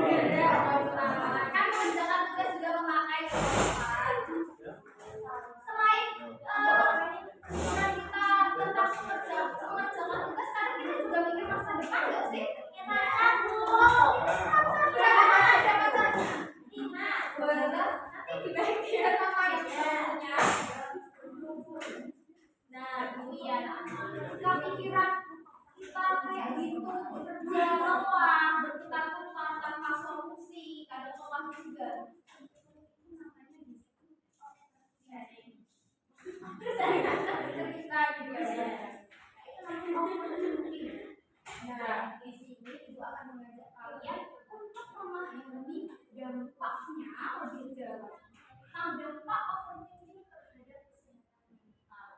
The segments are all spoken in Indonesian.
Kan mengerjakan tugas juga memakai otak. Selain pikiran kita tentang mengerjakan tugas, kadang kita juga mikir masa depan nggak sih? Nah, gini ya, ketika pikiran kita kayak gitu berjalan berputar-putar tanpa solusi, kadang lelah juga. Cerita juga ya. Nah, di sini ibu akan mengajak kalian untuk memahami dampaknya lebih jauh. Nah, dampak overthinking terhadap kesehatan mental.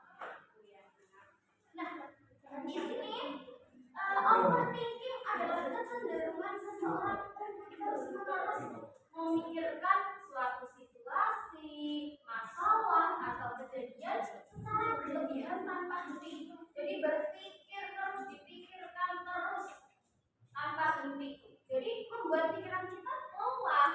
Nah, di sini overthinking adalah kecenderungan seseorang untuk terus-menerus memikirkan suatu situasi, masalah, atau kejadian secara berlebihan tanpa henti. Jadi berpikir terus, dipikirkan terus tanpa henti. Jadi membuat pikiran kita lelah.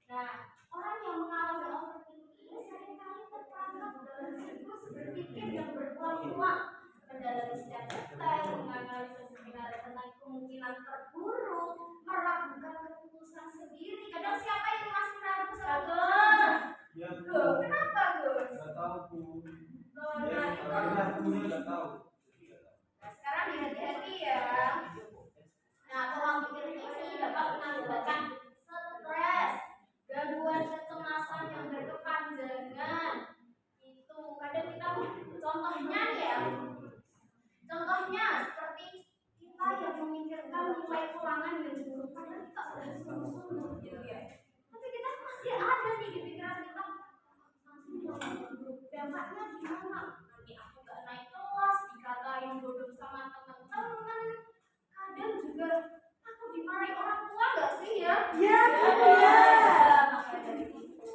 Nah, orang yang mengalami overthinking ini seringkali terperangkap dalam siklus berpikir yang berulang-ulang, mendalami setiap detail, menganalisis skenario tentang kemungkinan terburuk, meragukan keputusan sendiri. Kadang siapa yang masih ragu sama keputusan? Ya, kenapa, Gus? Nggak tahu tuh. Nggak tahu. Nah, sekarang hati-hati ya. Nah, pola pikir ini dapat mengakibatkan stres, gangguan kecemasan yang berkepanjangan. Itu kadang kita contohnya nih ya. Contohnya seperti kita yang memikirkan nilai ulangan yang buruk, padahal kita udah sungguh-sungguh gitu ya. Tapi kita masih ada nih di pikiran kita, nanti dampaknya gimana? Nanti aku gak naik kelas, dikatain bodoh sama teman-teman. Kadang juga aku dimarahi orang tua gak sih ya? Iya. Makanya dari itu.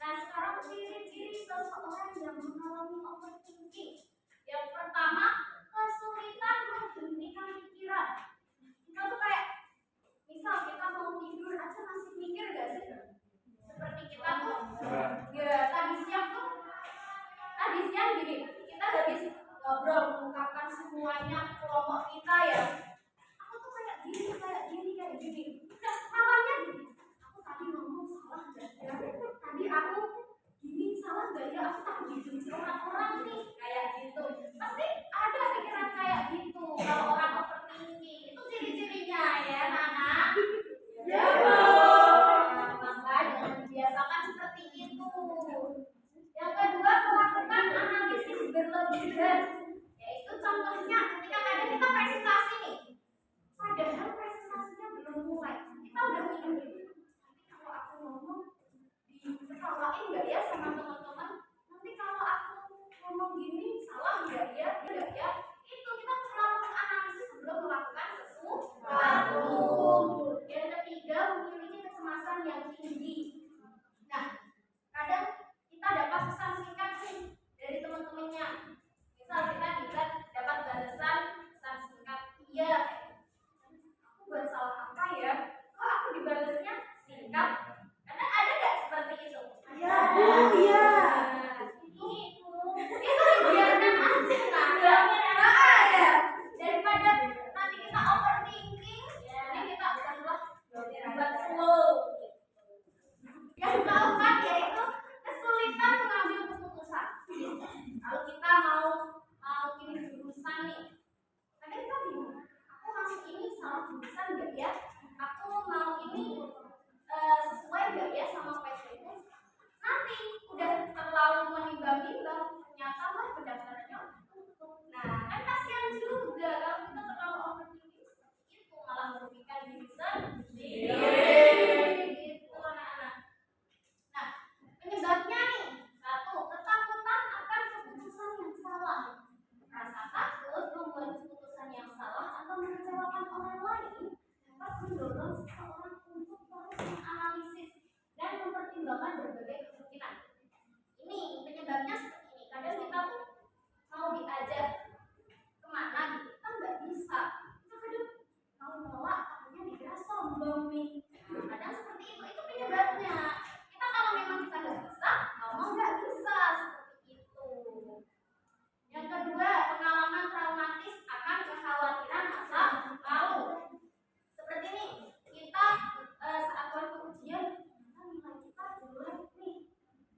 Nah, sekarang ciri-ciri seseorang yang mengalami overthinking. Yang pertama, kesulitan menghentikan pikiran. Kita tuh kayak, misal kita mau tidur aja masih mikir gak sih? Seperti kita tuh, ya tadi siang gini, kita habis ngobrol, mengungkapkan semuanya ke kelompok kita ya. Aku tuh kayak gini. Udah malamnya gini, aku tadi ngomong salah gak ya? Tadi aku gini salah gak ya? Aku takut dibenci orang-orang nih, kayak gitu. Pasti ada pikiran kayak gitu kalau orang overthinking. Itu ciri-cirinya ya, anak-anak. Ya. Maka jangan dibiasakan seperti itu. Yang kedua, melakukan analisis berlebihan. Yaitu contohnya ketika kadang kita presentasi nih, padahal presentasinya belum mulai, kita udah mikir gitu. Nanti kalau aku ngomong diketawain nggak ya sama teman-teman? Nanti kalau aku ngomong gini salah nggak ya? Itu kita melakukan analisis sebelum melakukan sesuatu. Yang ketiga, memiliki kecemasan yang tinggi. Nah, kadang kita dapat pesan singkat nih dari teman-temannya. Misal kita dapat balasan pesan singkat, iya, aku buat salah apa ya? Kok aku dibalasnya singkat? Karena ada nggak seperti itu? Ya, iya. Itu dibiarkan aja, nah ya. Daripada nanti kita overthinking, ini kita udahlah buat slow. membombing. Kadang seperti itu penyebabnya. Kita kalau memang kita nggak bisa, ngomong nggak bisa seperti itu. Yang kedua, pengalaman traumatis akan kekhawatiran masa lalu. Seperti ini, kita saat waktu ujian, nilai kita jelek nih.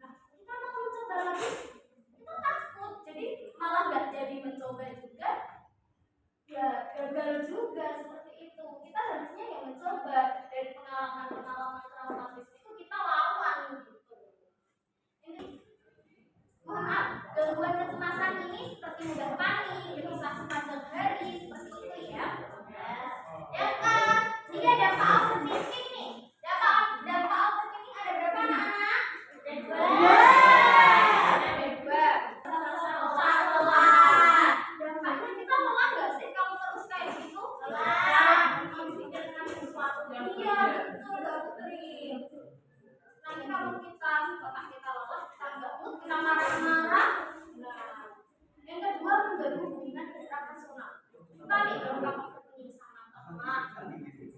Nah, kita mau mencoba lagi, kita takut, jadi malah nggak jadi mencoba juga. Ya gagal juga seperti itu. Kita harusnya ya mencoba dari pengalaman traumatis itu kita lawan gitu. Ini mohon maaf, gangguan kecemasan ini seperti mudah panik, gelisah sepanjang hari seperti itu ya. Yang ketiga dampak overthinking nih. Dampak overthinking ada berapa anak-anak? Ada dua. Dampaknya kita lelah nggak sih kalau terus kayak gitu? Memikirkan sesuatu. Iya betul doktrin. Nanti kalau kita lelah, kita nggak mood, kita marah-marah. Nah, yang kedua mengganggu hubungan intrapersonal. Kita nih kalau kamu overthinking sama teman,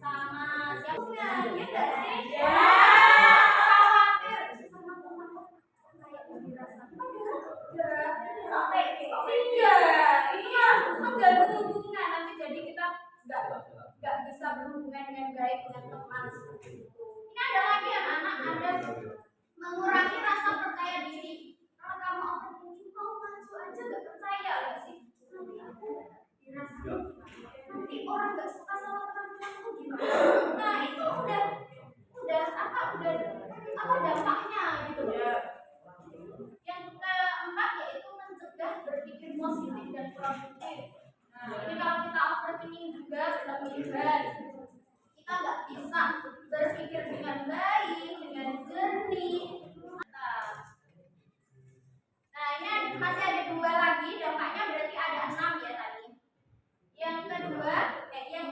sama siapa? Dia nggak sih? Khawatir sama teman kok kayak dirasa. Sampai iya, mengganggu hubungan nanti jadi kita nggak bisa berhubungan dengan baik dengan teman seperti itu. Ini ada lagi anak-anak, ada mengurangi rasa percaya diri. Kalau kamu overthinking mau maju aja nggak percaya nggak sih? Nanti aku dirasa nanti orang nggak suka sama teman-temanku gimana? Nah itu udah apa dampaknya gitu ya. Yang keempat yaitu mencegah berpikir positif dan produktif. Nah ini kalau kita overthinking juga berlebihan, kita nggak bisa berpikir dengan baik, dengan jernih. Nah ini masih ada dua lagi dampaknya, berarti ada 6 ya tadi. Yang kedua, yang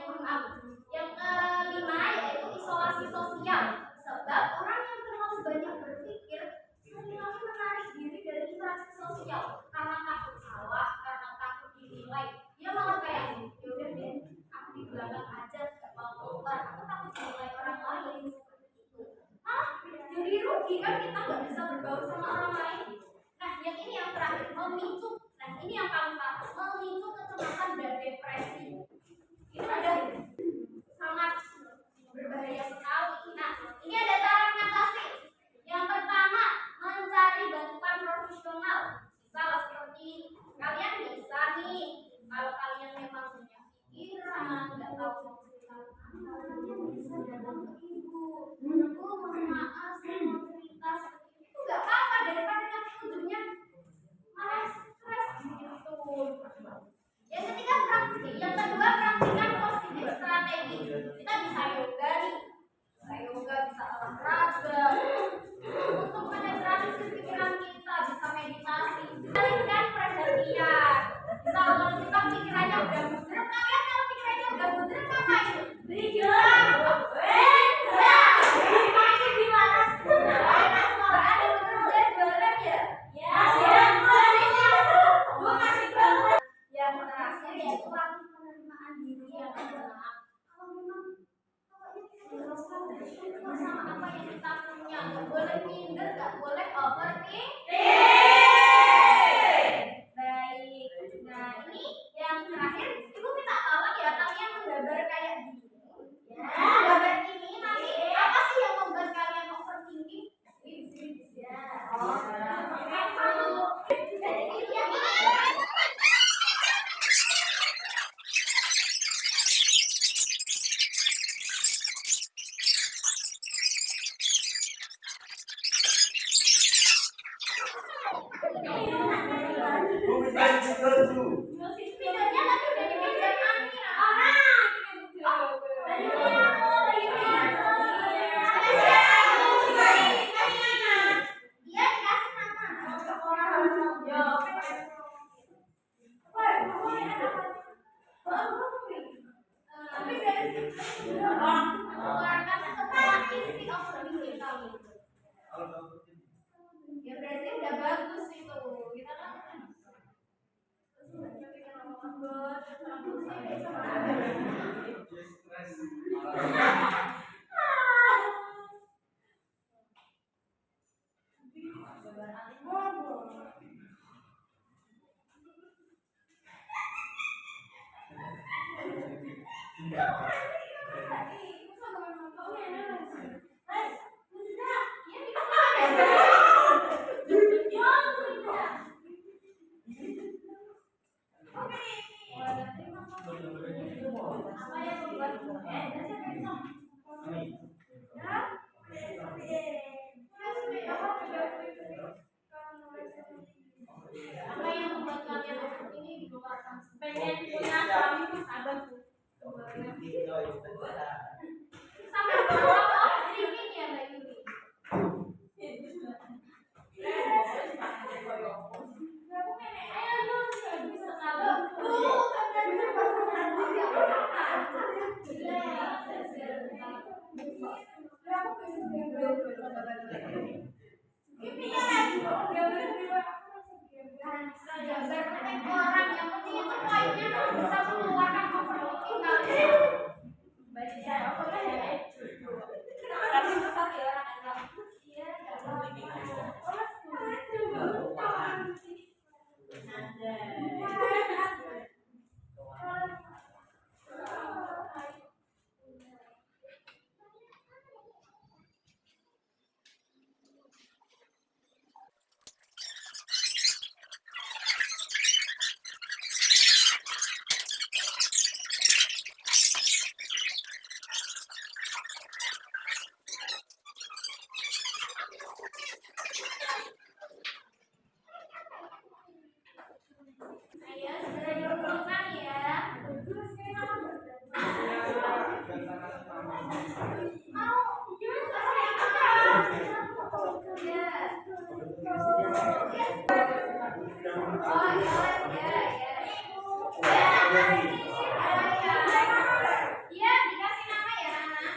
kelima yaitu isolasi sosial. Sebab orang yang terlalu banyak berpikir seringkali menarik diri dari interaksi sosial karena takut salah, karena takut dinilai. Dia malah kayak ya udah deh, aku di belakang aja, gak mau keluar. Aku takut dinilai orang lain seperti itu. Malah jadi rugi kan, kita nggak bisa berbaur sama orang lain. Nah, yang ini yang terakhir memicu. Nah, ini yang paling parah, memicu kecemasan dan depresi. Itu ada sangat berbahaya sekali. Nah, ini ada cara mengatasi. Yang pertama, mencari bantuan profesional. Misal seperti kalian bisa nih, kalau kalian memang punya pikiran, nggak tahu mau cerita apa, kalian bisa datang ke ibu. Bu, mohon maaf, saya mau cerita seperti itu. Nggak apa-apa, daripada nanti ujungnya malah stres gitu. Yang kedua praktikan positif strategi. Kita bisa yoga nih, bisa olahraga untuk menetralisir pikiran kita, bisa meditasi, alihkan perhatian. Bisa kalau kita pikirannya udah muter, kalian kalau pikirannya udah muter ngapain? Beli jualan, main di mana? Ada bekerja jualan ya? Yang terakhir yaitu latih penerimaan diri yang benar. Kalau memang bersyukur sama apa yang kita punya, nggak boleh minder, nggak boleh overthinking. Baik, nah ini yang terakhir, ibu minta tolong ya kalian menggambar kayak gini. Gambar ini nanti apa sih yang membuat kalian overthinking? Spidolnya tadi udah dipencet Amira. Dia dikasih ya berarti udah bagus itu. Kita kan Sampai bawah dingin ya Mbak Yuli. Ayo lu bisa ngabuk. Orang yang penting itu poinnya bisa mengeluarkan overthinking kalian. Baca overthinking. Tapi tetap ya orang enggak. Iya, ayo segera diumpulkan ya. Mau iya dikasih nama ya Rana.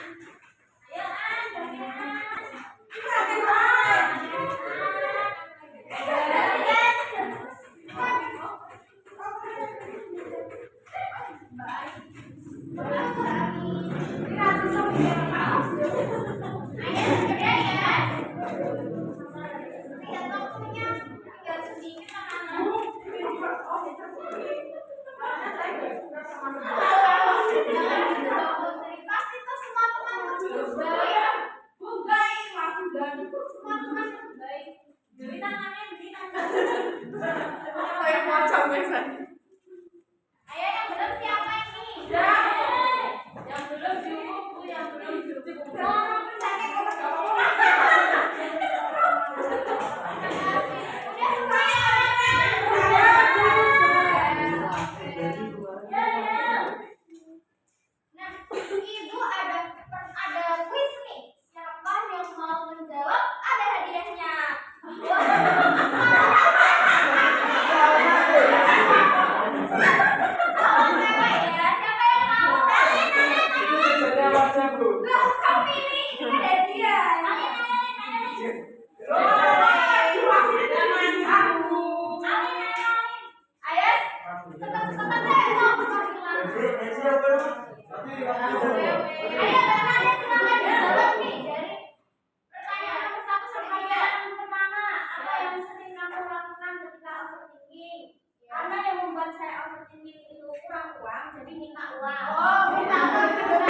Ayo pasti tuh semua teman baik. Semua teman baik. Jadi tangannya begini. Ayo yang belum siapa ini? Yang belum cukup, yang belum cukup. Udah selesai Nah, ibu ada kuis nih. Siapa yang mau menjawab ada hadiahnya. Karena yang membuat saya overthinking itu kurang uang, jadi minta uang. Oh, minta uang juga.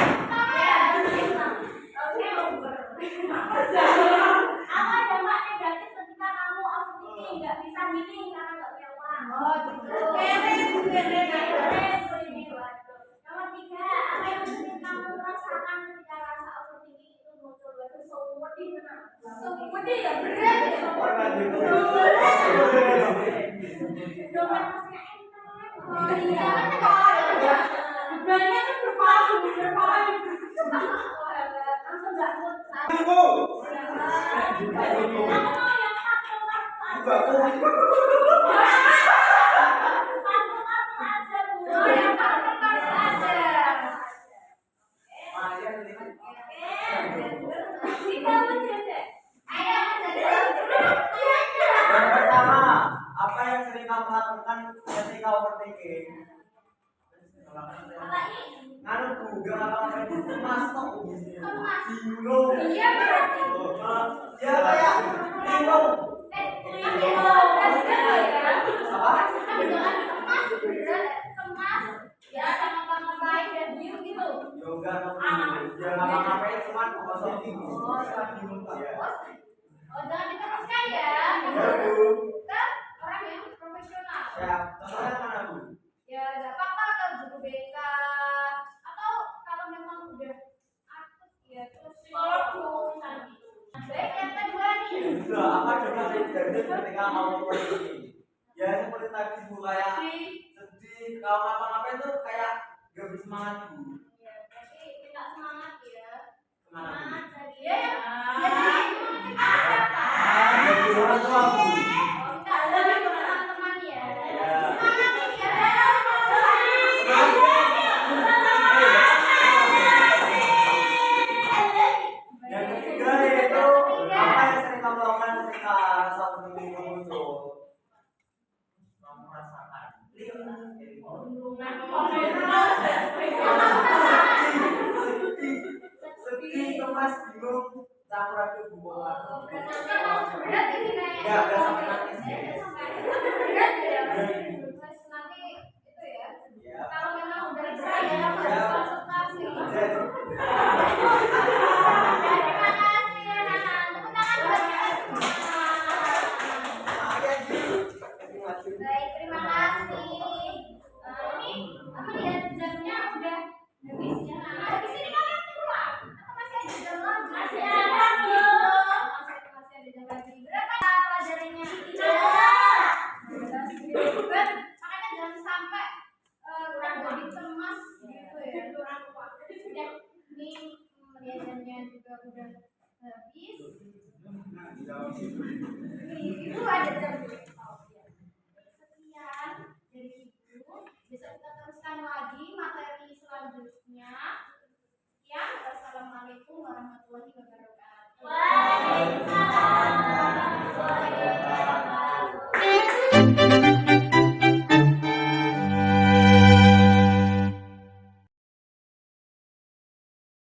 Apa dampak negatif ketika kamu overthinking? Nggak bisa healing karena nggak punya uang. Oh, gitu. Nomor 3, apa yang sering kamu rasakan ketika rasa overthinking itu muncul? Itu sumudi ya berat ya. Dompet masnya enteng. Oh iya, bebannya kan berpaling. Langsung nggak mood. Aku mau yang kartu aja, Bu. Oh, yang kartu aja. Kita menjadi. Ayo Yang pertama, apa yang sering kamu lakukan ketika overthinking? Nganu juga apa-apa itu cemas kok bingung. Iya berarti. Ya kayak bingung. Cemas, ya sama baik dan bingung gitu. Yoga ya ngapa-ngapain cuman overthinking. Bingung ya. Oh jangan diteruskan ya. Kita orang yang profesional. Ya, contohnya mana Bu? Ya nggak apa-apa ke guru BK atau kalau memang udah aktif ya terus psikolog misalnya gitu. Baik yang kedua nih. Sudah, apa coba terjadi ketika kamu overthinking? Ya seperti tadi Bu kayak sedih, kalau ngapa-ngapain tuh kayak gak bersemangat Bu. Ya berarti minta Kemana? Dia yang biasanya siapa? Jadi orang tua aku. Oh, enggak, lebih ke teman-teman ya. Semangat nih ya. Yang ketiga yaitu apa yang sering kamu lakukan ketika rasa peduli kamu muncul? Kamu merasakan. Sedih, cemas, bingung, campur aduk hubungan. Berat ini kayaknya. Ya, udah sampai nangis. Berat ya. Terus nanti itu ya. Ya. Kalau memang udah saya harus konsultasi. Terima kasih ya, Nana. Tepuk tangan buat kita semua. Baik, terima kasih. Ini apa lihat jamnya udah habis ya, Nana. Habis ini kalian pulang atau masih ada jam lagi? Masih ada dong. Masih ada jam lagi. Berapa pelajarannya? Makanya jangan sampai jadi cemas gitu ya. Udah ini pelajarannya juga udah habis. Itu ada jam. Sekian dari Ibu. Besok kita teruskan lagi materi selanjutnya. Sekian. Wassalamualaikum warahmatullahi wabarakatuh. Waalaikumsalam.